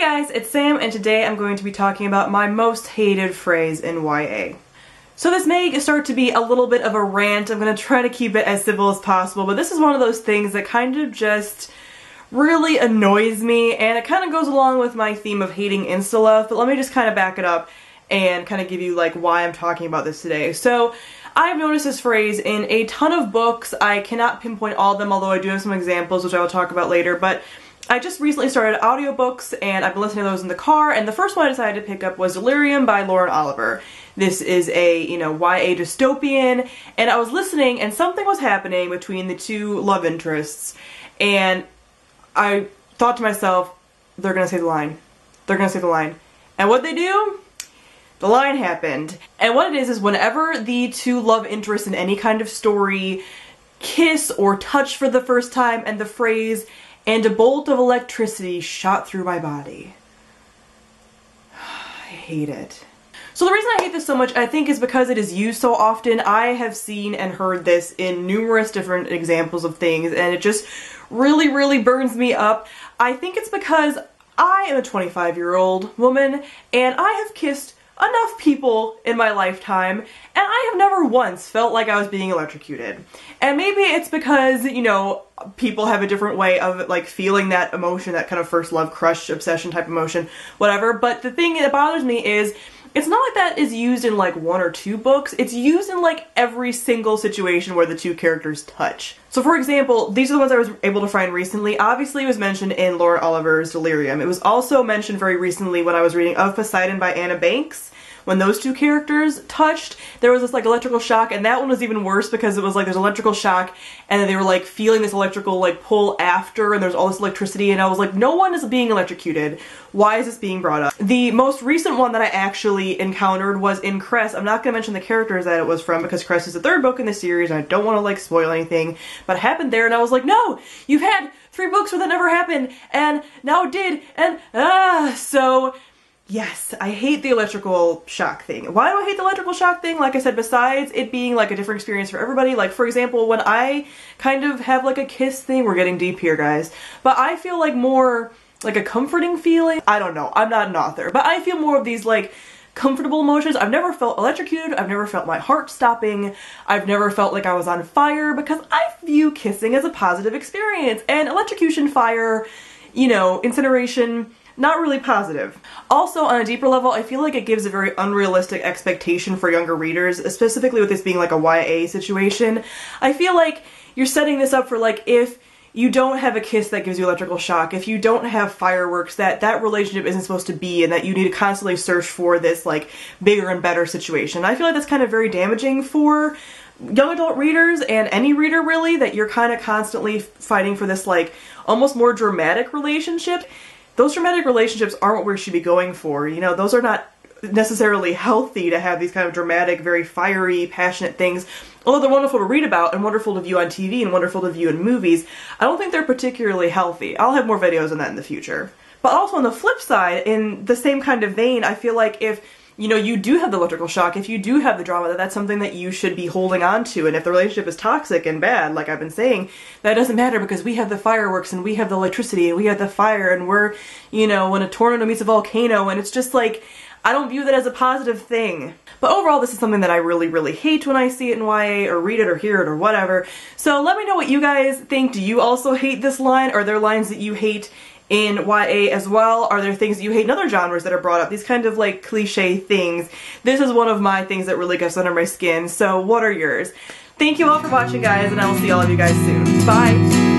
Hey guys, it's Sam, and today I'm going to be talking about my most hated phrase in YA. So this may start to be a little bit of a rant. I'm going to try to keep it as civil as possible, but this is one of those things that kind of just really annoys me, and it kind of goes along with my theme of hating insta-love, but let me just kind of back it up and kind of give you like why I'm talking about this today. So I've noticed this phrase in a ton of books. I cannot pinpoint all of them, although I do have some examples which I will talk about later, but I just recently started audiobooks and I've been listening to those in the car, and the first one I decided to pick up was Delirium by Lauren Oliver. This is a, YA dystopian, and I was listening and something was happening between the two love interests, and I thought to myself, they're gonna say the line. They're gonna say the line. And what'd they do? The line happened. And what it is whenever the two love interests in any kind of story kiss or touch for the first time, and the phrase, "and a bolt of electricity shot through my body." I hate it. So the reason I hate this so much, I think, is because it is used so often. I have seen and heard this in numerous different examples of things, and it just really, really burns me up. I think it's because I am a 25-year-old woman, and I have kissed enough people in my lifetime, and I have never once felt like I was being electrocuted. And maybe it's because, people have a different way of like feeling that emotion, that kind of first love crush obsession type emotion, whatever. But the thing that bothers me is it's not like that is used in like one or two books. It's used in like every single situation where the two characters touch. So for example, these are the ones I was able to find recently. Obviously it was mentioned in Lauren Oliver's Delirium. It was also mentioned very recently when I was reading Of Poseidon by Anna Banks. When those two characters touched, there was this like electrical shock, and that one was even worse because it was like there's electrical shock and then they were like feeling this electrical like pull after, and there's all this electricity, and I was like, no one is being electrocuted. Why is this being brought up? The most recent one that I actually encountered was in Cress. I'm not going to mention the characters that it was from because Cress is the third book in the series and I don't want to like spoil anything, but it happened there and I was like, no! You've had 3 books where that never happened, and now it did, and so yes, I hate the electrical shock thing. Why do I hate the electrical shock thing? Like I said, besides it being like a different experience for everybody, like for example, when I kind of have like a kiss thing, we're getting deep here guys, but I feel like more like a comforting feeling. I don't know, I'm not an author, but I feel more of these like comfortable emotions. I've never felt electrocuted, I've never felt my heart stopping, I've never felt like I was on fire, because I view kissing as a positive experience, and electrocution, fire, incineration, not really positive. Also, on a deeper level, I feel like it gives a very unrealistic expectation for younger readers, specifically with this being like a YA situation. I feel like you're setting this up for like, if you don't have a kiss that gives you electrical shock, if you don't have fireworks, that relationship isn't supposed to be, and that you need to constantly search for this like bigger and better situation. I feel like that's kind of very damaging for young adult readers, and any reader really, that you're kind of constantly fighting for this like almost more dramatic relationship. Those dramatic relationships aren't what we should be going for. Those are not necessarily healthy to have these kind of dramatic, very fiery, passionate things. Although they're wonderful to read about and wonderful to view on TV and wonderful to view in movies, I don't think they're particularly healthy. I'll have more videos on that in the future. But also on the flip side, in the same kind of vein, I feel like if you do have the electrical shock, if you do have the drama, that's something that you should be holding on to. And if the relationship is toxic and bad, like I've been saying, that doesn't matter because we have the fireworks and we have the electricity and we have the fire, and we're, when a tornado meets a volcano, and it's just like, I don't view that as a positive thing. But overall, this is something that I really, really hate when I see it in YA or read it or hear it or whatever. So let me know what you guys think. Do you also hate this line? Are there lines that you hate in YA as well? Are there things that you hate in other genres that are brought up? These kind of like cliche things. This is one of my things that really gets under my skin, so what are yours? Thank you all for watching guys, and I will see all of you guys soon. Bye!